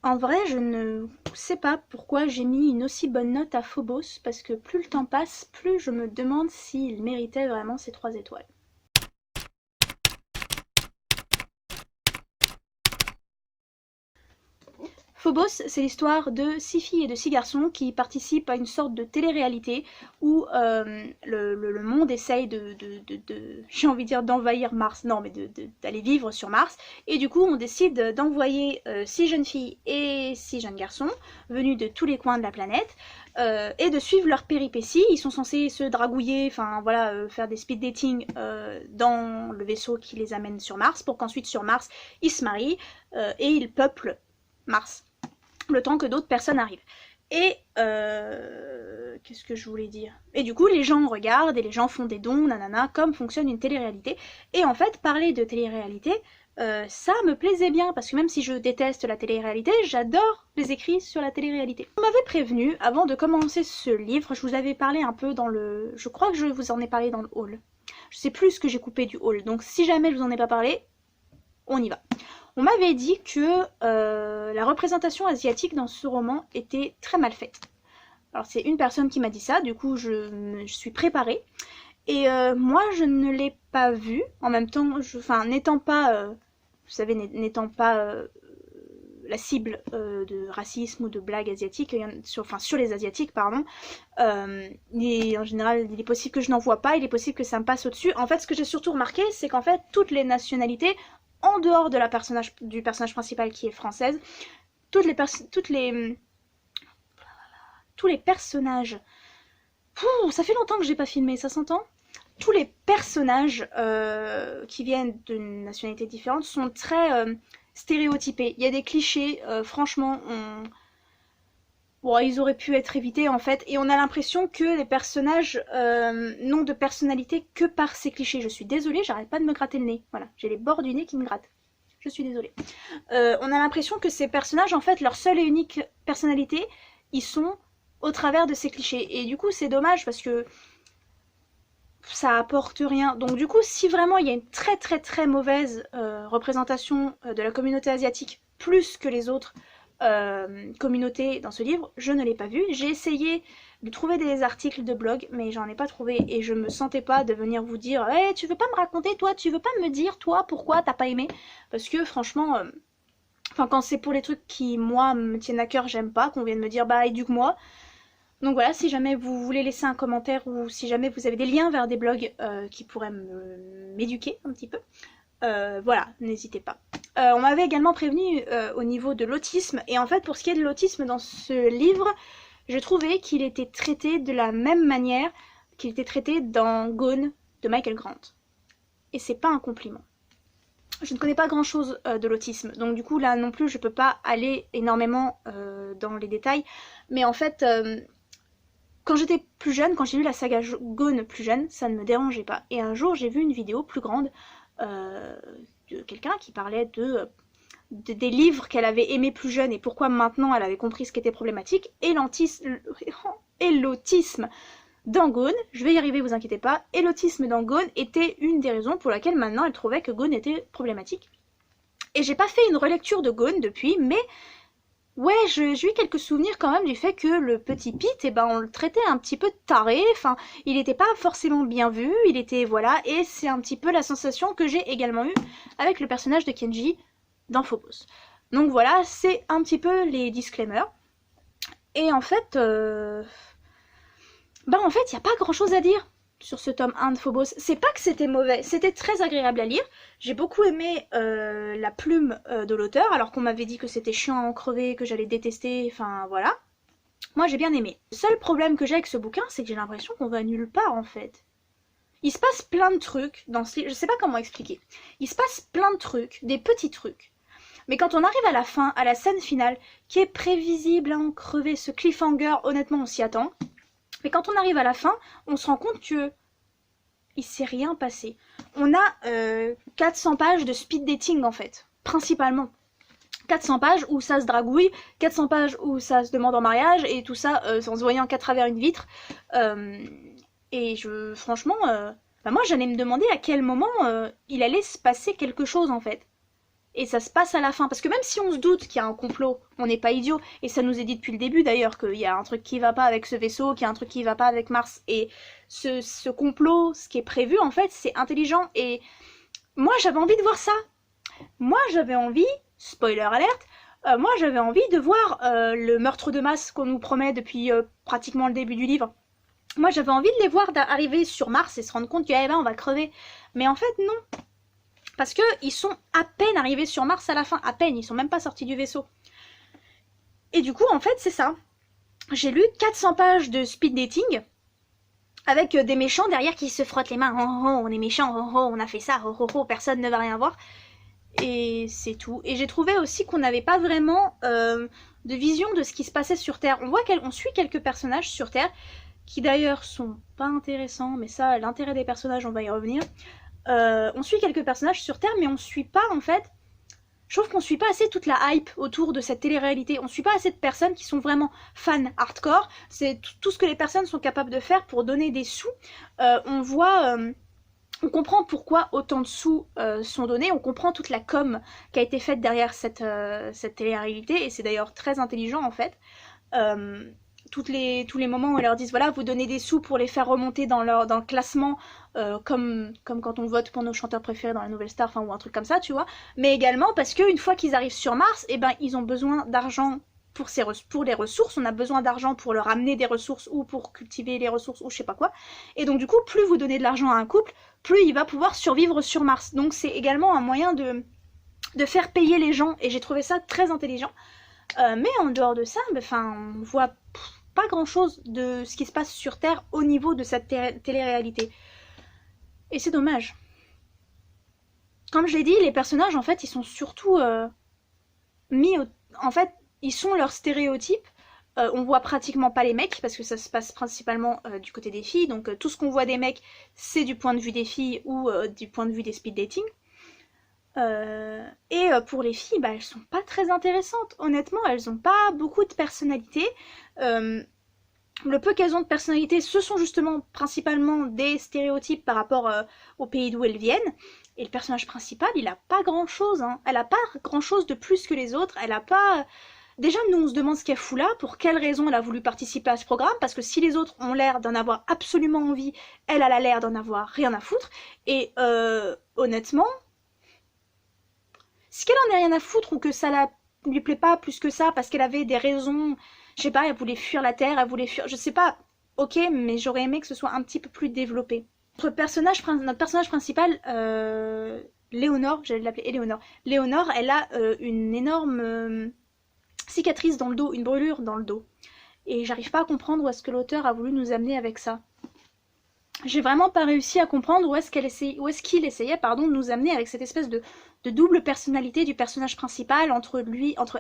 En vrai, je ne sais pas pourquoi j'ai mis une aussi bonne note à Phobos, parce que plus le temps passe, plus je me demande s'il méritait vraiment ces 3 étoiles. Phobos, c'est l'histoire de 6 filles et de 6 garçons qui participent à une sorte de télé-réalité où le monde essaye j'ai envie de dire d'envahir Mars, non mais d'aller vivre sur Mars, et du coup on décide d'envoyer 6 jeunes filles et 6 jeunes garçons venus de tous les coins de la planète et de suivre leurs péripéties. Ils sont censés se dragouiller, enfin voilà, faire des speed dating dans le vaisseau qui les amène sur Mars, pour qu'ensuite sur Mars ils se marient et ils peuplent Mars le temps que d'autres personnes arrivent. Et qu'est-ce que je voulais dire? Et du coup, les gens regardent et les gens font des dons, nanana, comme fonctionne une télé-réalité. Et en fait, parler de télé-réalité, ça me plaisait bien, parce que même si je déteste la télé-réalité, j'adore les écrits sur la télé-réalité. On m'avait prévenu, avant de commencer ce livre, je vous avais parlé un peu dans le... Je crois que je vous en ai parlé dans le haul. Je sais plus ce que j'ai coupé du haul, donc si jamais je vous en ai pas parlé, on y va. On m'avait dit que la représentation asiatique dans ce roman était très mal faite. Alors c'est une personne qui m'a dit ça, du coup je suis préparée. Et moi je ne l'ai pas vu. En même temps, enfin n'étant pas, vous savez, n'étant pas la cible de racisme ou de blagues asiatiques, sur les asiatiques, pardon, en général il est possible que je n'en vois pas, il est possible que ça me passe au-dessus. En fait, ce que j'ai surtout remarqué, c'est qu'en fait toutes les nationalités, en dehors de du personnage principal qui est française, tous les personnages... Pouh, ça fait longtemps que j'ai pas filmé, ça s'entend? Tous les personnages qui viennent d'une nationalité différente sont très stéréotypés. Il y a des clichés, franchement, bon, ils auraient pu être évités en fait, et on a l'impression que les personnages n'ont de personnalité que par ces clichés. Je suis désolée, j'arrête pas de me gratter le nez. Voilà, j'ai les bords du nez qui me grattent. Je suis désolée. On a l'impression que ces personnages, en fait, leur seule et unique personnalité, ils sont au travers de ces clichés. Et du coup, c'est dommage parce que ça apporte rien. Donc du coup, si vraiment il y a une très très très mauvaise représentation de la communauté asiatique, plus que les autres communautés dans ce livre, je ne l'ai pas vu. J'ai essayé de trouver des articles de blog, mais j'en ai pas trouvé et je me sentais pas de venir vous dire hey, tu veux pas me raconter toi, tu veux pas me dire toi pourquoi t'as pas aimé, parce que franchement enfin quand c'est pour les trucs qui moi me tiennent à cœur, j'aime pas qu'on vienne me dire bah éduque-moi. Donc voilà, si jamais vous voulez laisser un commentaire ou si jamais vous avez des liens vers des blogs qui pourraient m'éduquer un petit peu, voilà, n'hésitez pas. On m'avait également prévenu au niveau de l'autisme, et en fait pour ce qui est de l'autisme dans ce livre, je trouvais qu'il était traité de la même manière qu'il était traité dans Gone de Michael Grant. Et c'est pas un compliment. Je ne connais pas grand chose de l'autisme, donc du coup là non plus je peux pas aller énormément dans les détails, mais en fait quand j'étais plus jeune, quand j'ai lu la saga Gone plus jeune, ça ne me dérangeait pas. Et un jour, j'ai vu une vidéo plus grande de quelqu'un qui parlait des livres qu'elle avait aimés plus jeune et pourquoi maintenant elle avait compris ce qui était problématique. Et l'autisme dans Gone, je vais y arriver, vous inquiétez pas, et l'autisme dans Gone était une des raisons pour laquelle maintenant elle trouvait que Gone était problématique. Et j'ai pas fait une relecture de Gone depuis, mais ouais, j'ai eu quelques souvenirs quand même du fait que le petit Pete, eh ben, on le traitait un petit peu de taré, enfin, il n'était pas forcément bien vu, il était, voilà, et c'est un petit peu la sensation que j'ai également eue avec le personnage de Kenji dans Phobos. Donc voilà, c'est un petit peu les disclaimers. Et en fait, bah en fait, il n'y a pas grand chose à dire sur ce tome 1 de Phobos. C'est pas que c'était mauvais, c'était très agréable à lire. J'ai beaucoup aimé la plume de l'auteur, alors qu'on m'avait dit que c'était chiant à en crever, que j'allais détester, enfin voilà. Moi j'ai bien aimé. Le seul problème que j'ai avec ce bouquin, c'est que j'ai l'impression qu'on va nulle part en fait. Il se passe plein de trucs dans ce livre, je sais pas comment expliquer. Il se passe plein de trucs, des petits trucs. Mais quand on arrive à la fin, à la scène finale, qui est prévisible à en crever, ce cliffhanger, honnêtement on s'y attend. Mais quand on arrive à la fin, on se rend compte que il s'est rien passé. On a 400 pages de speed dating en fait, principalement. 400 pages où ça se dragouille, 400 pages où ça se demande en mariage, et tout ça en se voyant qu'à travers une vitre. Et franchement, bah moi j'allais me demander à quel moment il allait se passer quelque chose en fait. Et ça se passe à la fin. Parce que même si on se doute qu'il y a un complot, on n'est pas idiot. Et ça nous est dit depuis le début d'ailleurs qu'il y a un truc qui va pas avec ce vaisseau, qu'il y a un truc qui va pas avec Mars. Et ce complot, ce qui est prévu en fait, c'est intelligent. Et moi j'avais envie de voir ça. Moi j'avais envie, spoiler alerte, moi j'avais envie de voir le meurtre de masse qu'on nous promet depuis pratiquement le début du livre. Moi j'avais envie de les voir arriver sur Mars et se rendre compte que eh ben, on va crever. Mais en fait non. Parce qu'ils sont à peine arrivés sur Mars à la fin, à peine, ils sont même pas sortis du vaisseau. Et du coup, en fait, c'est ça. J'ai lu 400 pages de speed dating, avec des méchants derrière qui se frottent les mains. Oh, oh, on est méchants, oh, oh, on a fait ça, oh, oh, oh, personne ne va rien voir. Et c'est tout. Et j'ai trouvé aussi qu'on n'avait pas vraiment de vision de ce qui se passait sur Terre. On suit quelques personnages sur Terre, qui d'ailleurs sont pas intéressants, mais ça, l'intérêt des personnages, on va y revenir. On suit quelques personnages sur Terre, mais on suit pas en fait. Je trouve qu'on suit pas assez toute la hype autour de cette télé-réalité. On suit pas assez de personnes qui sont vraiment fans hardcore. C'est tout ce que les personnes sont capables de faire pour donner des sous. On comprend pourquoi autant de sous sont donnés. On comprend toute la com qui a été faite derrière cette télé-réalité. Et c'est d'ailleurs très intelligent en fait. Tous les moments où ils leur disent voilà, vous donnez des sous pour les faire remonter dans le classement, comme quand on vote pour nos chanteurs préférés dans la Nouvelle Star, ou un truc comme ça, tu vois. Mais également parce qu'une fois qu'ils arrivent sur Mars, eh ben, ils ont besoin d'argent pour les ressources. On a besoin d'argent pour leur amener des ressources ou pour cultiver les ressources ou je sais pas quoi. Et donc du coup, plus vous donnez de l'argent à un couple, plus il va pouvoir survivre sur Mars. Donc c'est également un moyen de faire payer les gens. Et j'ai trouvé ça très intelligent. Mais en dehors de ça, on voit pas grand chose de ce qui se passe sur Terre au niveau de cette télé-réalité. Et c'est dommage. Comme je l'ai dit, les personnages en fait ils sont surtout en fait ils sont leurs stéréotypes. On voit pratiquement pas les mecs parce que ça se passe principalement du côté des filles. Donc tout ce qu'on voit des mecs c'est du point de vue des filles ou du point de vue des speed dating. Pour les filles, elles sont pas très intéressantes. Honnêtement, elles ont pas beaucoup de personnalité. Le peu qu'elles ont de personnalité, ce sont justement principalement des stéréotypes par rapport au pays d'où elles viennent. Et le personnage principal, il a pas grand chose. Hein. Elle a pas grand chose de plus que les autres. Elle a pas. Déjà, nous, on se demande ce qu'elle fout là, pour quelle raison elle a voulu participer à ce programme, parce que si les autres ont l'air d'en avoir absolument envie, elle a l'air d'en avoir rien à foutre. Et honnêtement, si qu'elle en a rien à foutre ou que ça lui plaît pas plus que ça parce qu'elle avait des raisons, je sais pas, elle voulait fuir la Terre, elle voulait fuir, je sais pas, ok, mais j'aurais aimé que ce soit un petit peu plus développé. Notre personnage principal, Léonore, j'allais l'appeler Éléonore. Léonore, elle a une énorme cicatrice dans le dos, une brûlure dans le dos. Et j'arrive pas à comprendre où est-ce que l'auteur a voulu nous amener avec ça. J'ai vraiment pas réussi à comprendre où est-ce qu'il essayait de nous amener avec cette espèce de double personnalité du personnage principal entre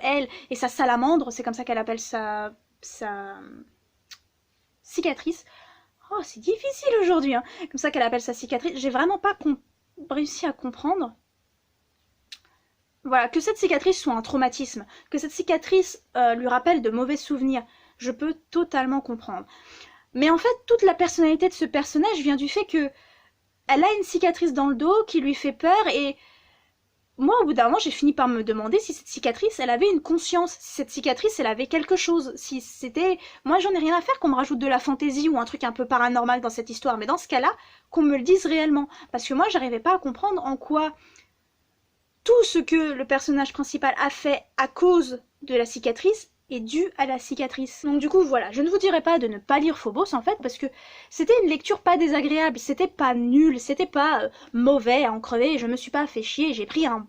elle et sa salamandre, c'est comme ça qu'elle appelle sa cicatrice. Oh, c'est difficile aujourd'hui, hein. Comme ça qu'elle appelle sa cicatrice. J'ai vraiment pas réussi à comprendre. Voilà, que cette cicatrice soit un traumatisme, que cette cicatrice lui rappelle de mauvais souvenirs, je peux totalement comprendre. Mais en fait, toute la personnalité de ce personnage vient du fait que elle a une cicatrice dans le dos qui lui fait peur et moi, au bout d'un moment, j'ai fini par me demander si cette cicatrice, elle avait une conscience, si cette cicatrice, elle avait quelque chose, si c'était... Moi, j'en ai rien à faire qu'on me rajoute de la fantaisie ou un truc un peu paranormal dans cette histoire, mais dans ce cas-là, qu'on me le dise réellement. Parce que moi, j'arrivais pas à comprendre en quoi tout ce que le personnage principal a fait à cause de la cicatrice est dû à la cicatrice. Donc du coup, voilà, je ne vous dirai pas de ne pas lire Phobos, en fait, parce que c'était une lecture pas désagréable, c'était pas nul, c'était pas mauvais à en crever, je me suis pas fait chier, j'ai pris un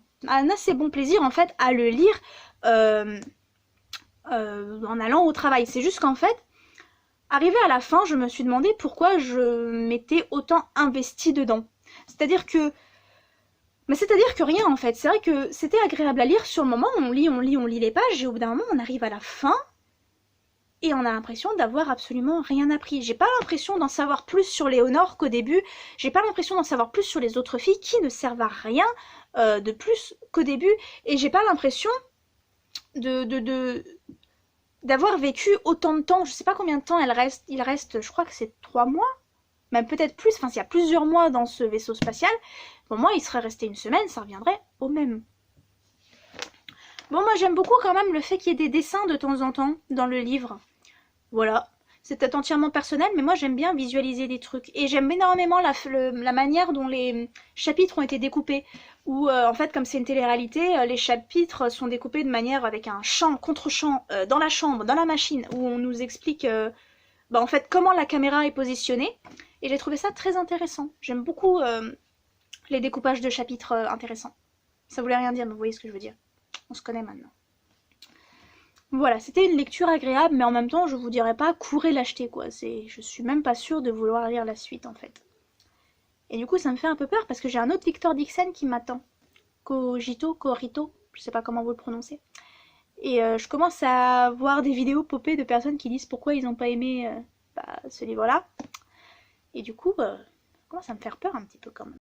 assez bon plaisir, en fait, à le lire en allant au travail. C'est juste qu'en fait, arrivé à la fin, je me suis demandé pourquoi je m'étais autant investie dedans. C'est-à-dire que rien en fait, c'est vrai que c'était agréable à lire sur le moment, on lit les pages et au bout d'un moment on arrive à la fin et on a l'impression d'avoir absolument rien appris. J'ai pas l'impression d'en savoir plus sur Léonore qu'au début, j'ai pas l'impression d'en savoir plus sur les autres filles qui ne servent à rien de plus qu'au début et j'ai pas l'impression d'avoir vécu autant de temps, je sais pas combien de temps il reste, je crois que c'est 3 mois, même peut-être plus, enfin s'il y a plusieurs mois dans ce vaisseau spatial. Pour moi, il serait resté une semaine, ça reviendrait au même. Bon, moi j'aime beaucoup quand même le fait qu'il y ait des dessins de temps en temps dans le livre. Voilà. C'est peut-être entièrement personnel, mais moi j'aime bien visualiser des trucs. Et j'aime énormément la manière dont les chapitres ont été découpés. Où en fait, comme c'est une télé-réalité, les chapitres sont découpés de manière avec un chant, contre-chant, dans la chambre, dans la machine, où on nous explique en fait comment la caméra est positionnée. Et j'ai trouvé ça très intéressant. J'aime beaucoup les découpages de chapitres intéressants. Ça voulait rien dire, mais vous voyez ce que je veux dire. On se connaît maintenant. Voilà, c'était une lecture agréable, mais en même temps, je vous dirais pas, courez l'acheter, quoi. Je suis même pas sûre de vouloir lire la suite, en fait. Et du coup, ça me fait un peu peur, parce que j'ai un autre Victor Dixon qui m'attend. Corito, je sais pas comment vous le prononcez. Et je commence à voir des vidéos popées de personnes qui disent pourquoi ils n'ont pas aimé ce livre-là. Et du coup, ça commence à me faire peur un petit peu, quand même.